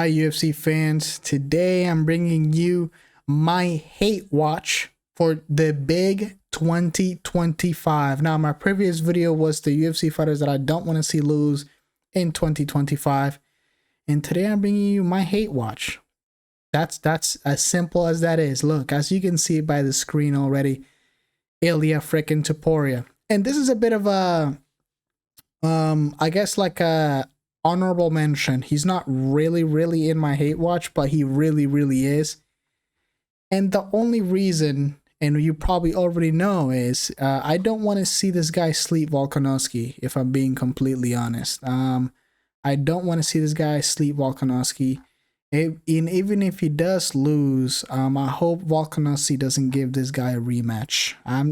Hi UFC fans, today I'm bringing you my hate watch for the big 2025. Now my previous video was the UFC fighters that I don't want to see lose in 2025, and today I'm bringing you my hate watch. That's as simple as that is. Look, as you can see by the screen already, Ilia freaking Topuria. And this is a bit of a I guess like a honorable mention. He's not really in my hate watch, but he really is. And the only reason, and you probably already know, is I don't want to see this guy sleep Volkanovski, if I'm being completely honest. I don't want to see this guy sleep Volkanovski. Even if he does lose, I hope Volkanovski doesn't give this guy a rematch. I'm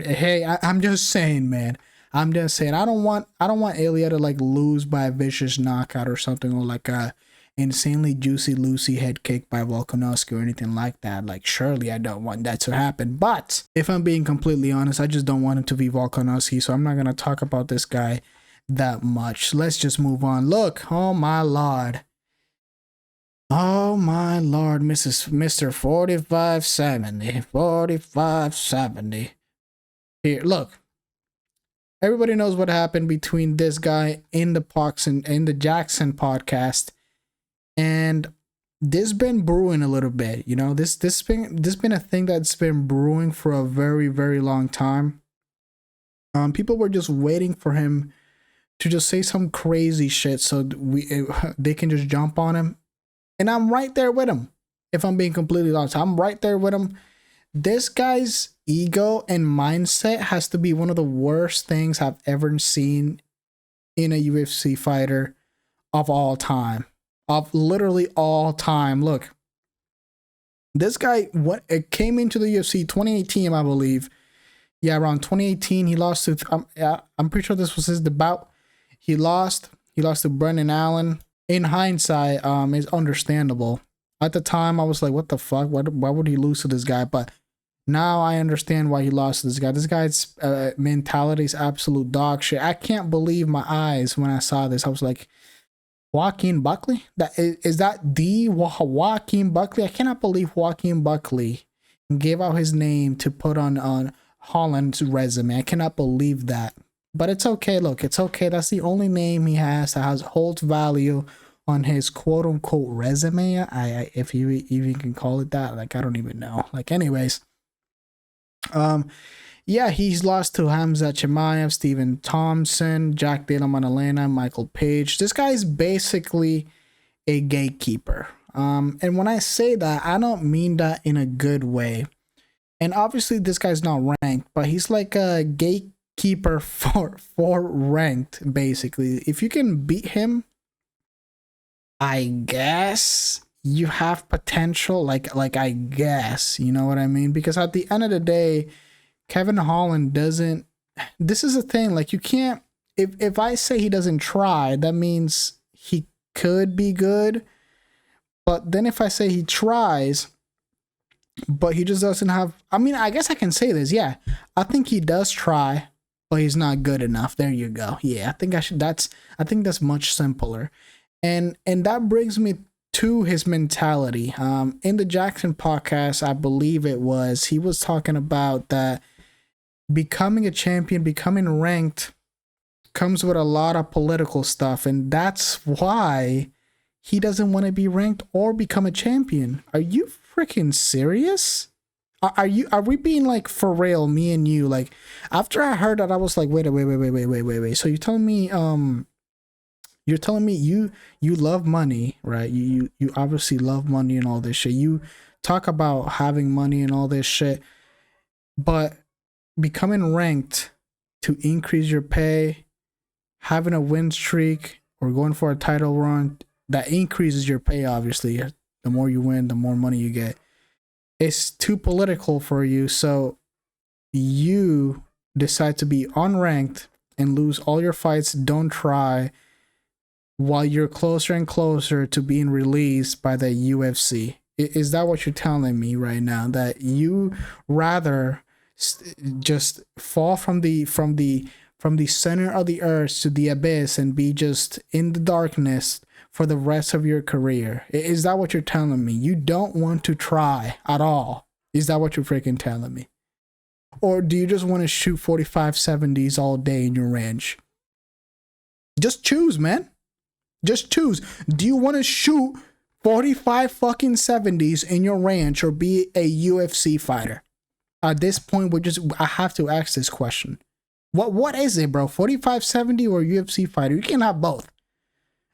just saying, man. I'm just saying, I don't want Ilia to like lose by a vicious knockout or something, or like a insanely juicy Lucy head kick by Volkanovski or anything like that. Like, surely I don't want that to happen. But if I'm being completely honest, I just don't want him to be Volkanovski, so I'm not gonna talk about this guy that much. Let's just move on. Look, oh my lord. Oh my lord, Mr. 4570. Here, look. Everybody knows what happened between this guy in the Jackson podcast, and this been brewing a little bit. You know, this been a thing that's been brewing for a very long time. People were just waiting for him to just say some crazy shit so they can just jump on him, and I'm right there with him. If I'm being completely honest, I'm right there with him. This guy's ego and mindset has to be one of the worst things I've ever seen in a UFC fighter of all time. Of literally all time. Look, this guy it came into the UFC 2018, I believe. Yeah, around 2018, he lost to I'm pretty sure this was his debut. He lost to Brendan Allen. In hindsight, it's understandable. At the time, I was like, what the fuck? Why would he lose to this guy? But now I understand why he lost to this guy. This guy's mentality is absolute dog shit. I can't believe my eyes when I saw this. I was like, Joaquin Buckley? Is that the Joaquin Buckley? I cannot believe Joaquin Buckley gave out his name to put on Holland's resume. I cannot believe that. But it's okay. Look, it's okay. That's the only name he has that holds value on his quote unquote resume. If you even can call it that. Like, I don't even know. Like, anyways. Yeah, he's lost to Hamza Chimaev, Stephen Thompson, Jack Della Maddalena, Michael Page. This guy's basically a gatekeeper. And when I say that, I don't mean that in a good way. And obviously this guy's not ranked, but he's like a gatekeeper for ranked, basically. If you can beat him, I guess you have potential, like I guess, you know what I mean? Because at the end of the day, Kevin Holland doesn't, this is a thing, like you can't, if I say he doesn't try, that means he could be good. But then if I say he tries, but he just doesn't have, I mean, I guess I can say this, yeah, I think he does try, but he's not good enough. There you go. Yeah, I think that's much simpler. And that brings me to his mentality. In the Jackson podcast, I believe it was, he was talking about that becoming a champion, becoming ranked comes with a lot of political stuff, and that's why he doesn't want to be ranked or become a champion. Are you freaking serious? Are we being like for real, me and you? Like, after I heard that, I was like, wait. So you're telling me you love money, right? You obviously love money and all this shit. You talk about having money and all this shit, but becoming ranked to increase your pay, having a win streak, or going for a title run, that increases your pay, obviously. The more you win, the more money you get. It's too political for you, so you decide to be unranked and lose all your fights, don't try, while you're closer and closer to being released by the UFC. Is that what you're telling me right now? That you rather just fall from the center of the earth to the abyss and be just in the darkness for the rest of your career? Is that what you're telling me? You don't want to try at all? Is that what you're freaking telling me? Or do you just want to shoot 45 70s all day in your range? Just choose, man. Just choose. Do you want to shoot 45 fucking 70s in your ranch or be a UFC fighter? At this point, I have to ask this question. What is it, bro? 45 70 or UFC fighter? You can't have both.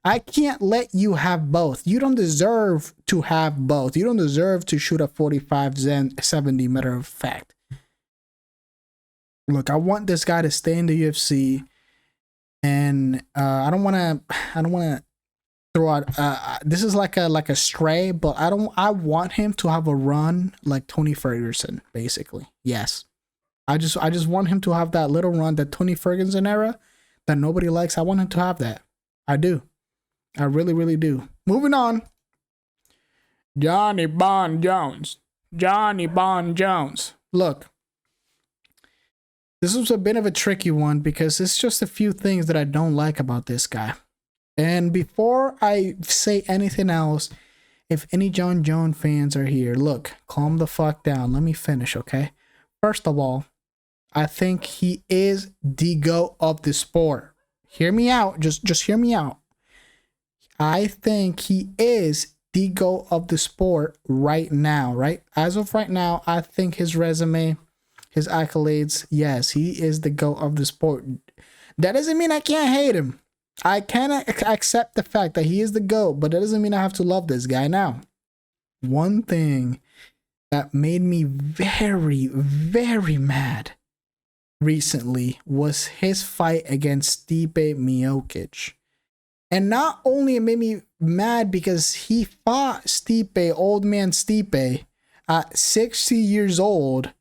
I can't let you have both. You don't deserve to have both. You don't deserve to shoot a 45 70, matter of fact. Look, I want this guy to stay in the UFC, and I don't want to throw out. This is like a stray, but I want him to have a run like Tony Ferguson, basically. Yes, I just want him to have that little run, that Tony Ferguson era that nobody likes. I want him to have that. I do. I really, really do. Moving on. Johnny Bon Jones. Johnny Bon Jones. Look. This was a bit of a tricky one because it's just a few things that I don't like about this guy. And before I say anything else, if any Jon Jones fans are here, look, calm the fuck down. Let me finish, okay? First of all, I think he is the GOAT of the sport. Hear me out. Just hear me out. I think he is the GOAT of the sport right now, right? As of right now, I think his resume, his accolades, yes, he is the GOAT of the sport. That doesn't mean I can't hate him. I cannot accept the fact that he is the GOAT, but that doesn't mean I have to love this guy. Now, one thing that made me very, very mad recently was his fight against Stipe Miocic. And not only it made me mad because he fought Stipe, old man Stipe, at 60 years old.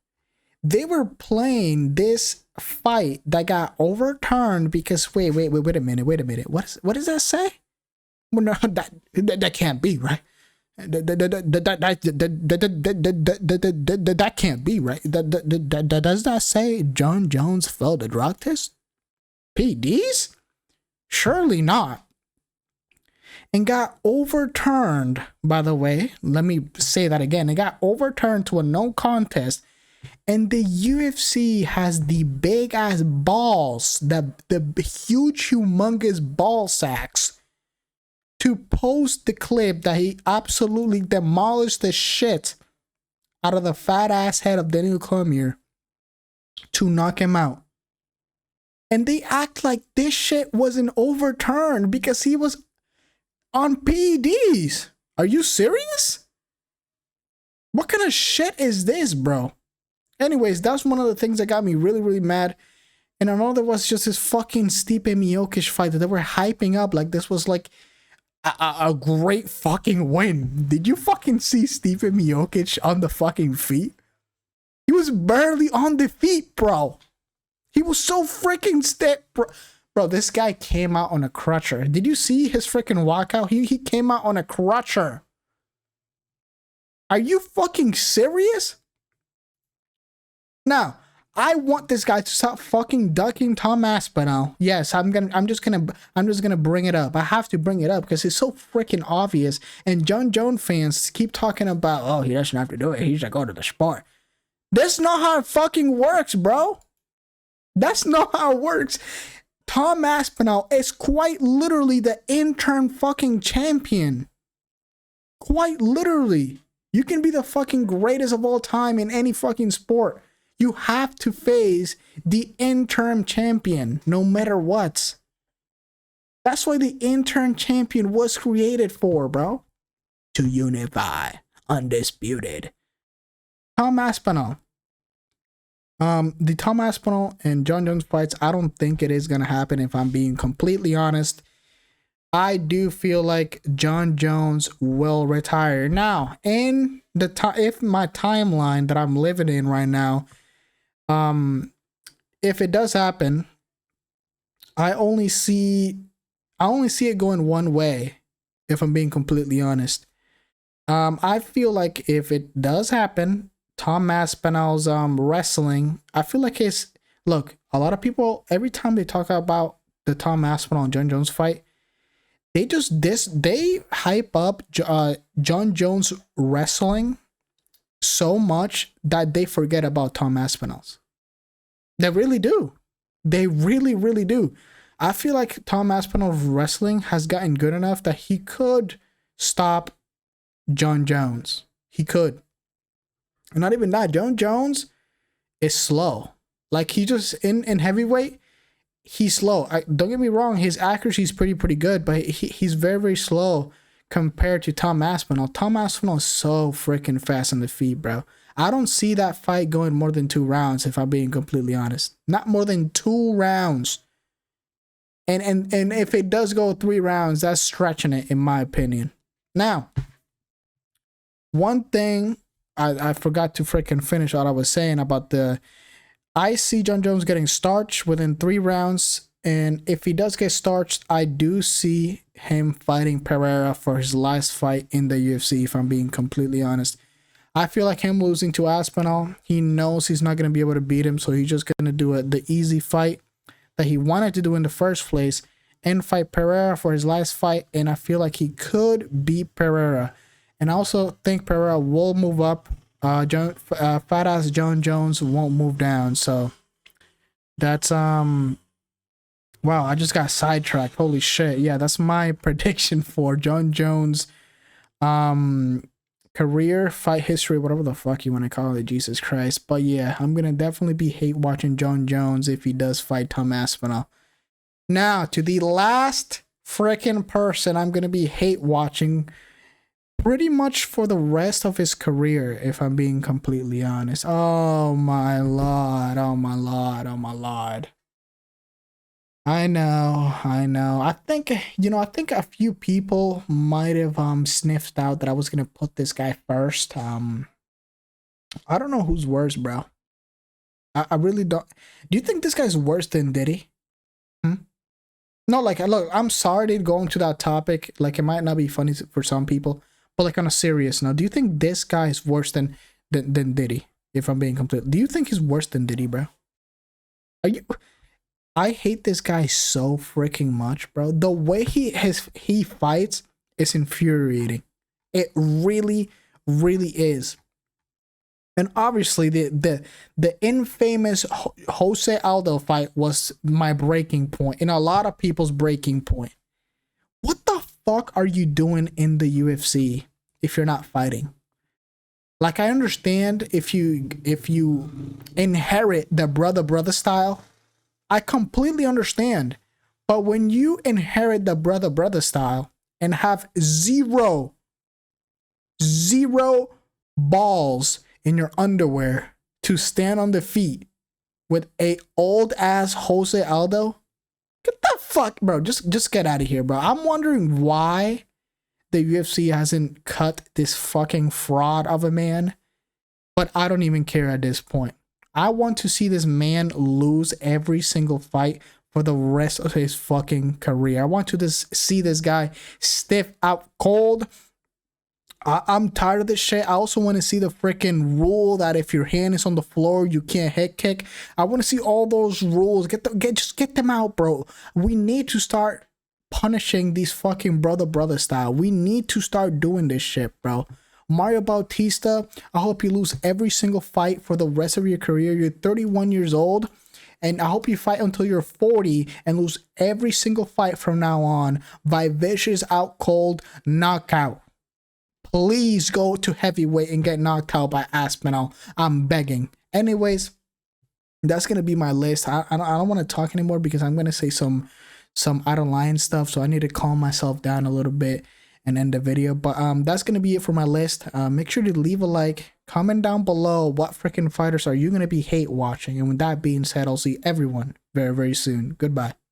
They were playing this fight that got overturned because wait a minute. What does that say? Well, no, that can't be right. That can't be right. Does that say Jon Jones failed the drug test? PDs? Surely not. And got overturned, by the way. Let me say that again. It got overturned to a no contest. And the UFC has the big ass balls, the huge, humongous ball sacks to post the clip that he absolutely demolished the shit out of the fat ass head of Daniel Cormier to knock him out. And they act like this shit wasn't overturned because he was on PEDs. Are you serious? What kind of shit is this, bro? Anyways, that's one of the things that got me really, really mad. And another was just this fucking Stipe Miocic fight that they were hyping up like this was like a great fucking win. Did you fucking see Stipe Miocic on the fucking feet? He was barely on the feet, bro. He was so freaking stiff, bro. Bro, this guy came out on a crutcher. Did you see his freaking walkout? He came out on a crutcher. Are you fucking serious? Now, I want this guy to stop fucking ducking Tom Aspinall. Yes, I'm just gonna bring it up. I have to bring it up because it's so freaking obvious. And Jon Jones fans keep talking about, oh, he doesn't have to do it. He should go to the sport. That's not how it fucking works, bro. That's not how it works. Tom Aspinall is quite literally the interim fucking champion. Quite literally. You can be the fucking greatest of all time in any fucking sport. You have to face the interim champion no matter what. That's why the interim champion was created for, bro. To unify. Undisputed. Tom Aspinall. The Tom Aspinall and Jon Jones fights, I don't think it is going to happen if I'm being completely honest. I do feel like Jon Jones will retire. Now, in the if my timeline that I'm living in right now, if it does happen, I only see it going one way, if I'm being completely honest. I feel like if it does happen, Tom Aspinall's wrestling, I feel like look, a lot of people, every time they talk about the Tom Aspinall and Jon Jones fight, they hype up John Jones wrestling so much that they forget about Tom Aspinall's. They really do. They really, really do. I feel like Tom Aspinall's wrestling has gotten good enough that he could stop John Jones. He could. And not even that. John Jones is slow. Like, he just, in heavyweight, he's slow. Don't get me wrong, his accuracy is pretty good, but he's very, very slow compared to Tom Aspinall. Tom Aspinall is so freaking fast on the feet, bro. I don't see that fight going more than 2 rounds, if I'm being completely honest. Not more than 2 rounds. And if it does go 3 rounds, that's stretching it, in my opinion. Now, one thing I forgot to freaking finish what I was saying about I see John Jones getting starched within 3 rounds. And if he does get starched, I do see him fighting Pereira for his last fight in the UFC, if I'm being completely honest. I feel like him losing to Aspinall, he knows he's not going to be able to beat him, so he's just going to do the easy fight that he wanted to do in the first place and fight Pereira for his last fight. And I feel like he could beat Pereira. And I also think Pereira will move up. Fat ass John Jones won't move down. So that's wow, I just got sidetracked. Holy shit. Yeah, that's my prediction for John Jones career, fight history, whatever the fuck you want to call it. Jesus Christ. But yeah, I'm gonna definitely be hate watching John Jones if he does fight Tom Aspinall. Now to the last freaking person I'm gonna be hate watching pretty much for the rest of his career, if I'm being completely honest. Oh my lord, oh my lord, oh my lord. I know. I think, I think a few people might have sniffed out that I was gonna put this guy first. I don't know who's worse, bro. I really don't. Do you think this guy's worse than Diddy? No, like, look, I'm sorry to go into that topic. Like, it might not be funny for some people, but like, on a serious note, do you think this guy is worse than Diddy? If I'm being complete, do you think he's worse than Diddy, bro? Are you? I hate this guy so freaking much, bro. The way he fights is infuriating. It really, really is. And obviously, the infamous Jose Aldo fight was my breaking point, and a lot of people's breaking point. What the fuck are you doing in the UFC if you're not fighting? Like, I understand if you inherit the brother style, I completely understand. But when you inherit the brother style and have zero balls in your underwear to stand on the feet with a old ass Jose Aldo, get the fuck, bro. Just get out of here, bro. I'm wondering why the UFC hasn't cut this fucking fraud of a man, but I don't even care at this point. I want to see this man lose every single fight for the rest of his fucking career. I want to see this guy stiff out cold. I'm tired of this shit. I also want to see the freaking rule that if your hand is on the floor, you can't head kick. I want to see all those rules. Just get them out, bro. We need to start punishing these fucking brother style. We need to start doing this shit, bro. Mario Bautista, I hope you lose every single fight for the rest of your career. You're 31 years old, and I hope you fight until you're 40 and lose every single fight from now on by vicious, out cold knockout. Please go to heavyweight and get knocked out by Aspinall. I'm begging. Anyways, that's gonna be my list. I don't want to talk anymore because I'm gonna say some out of line stuff, so I need to calm myself down a little bit and end the video. But that's gonna be it for my list. Make sure to leave a like, comment down below what freaking fighters are you gonna be hate watching, and with that being said, I'll see everyone very, very soon. Goodbye.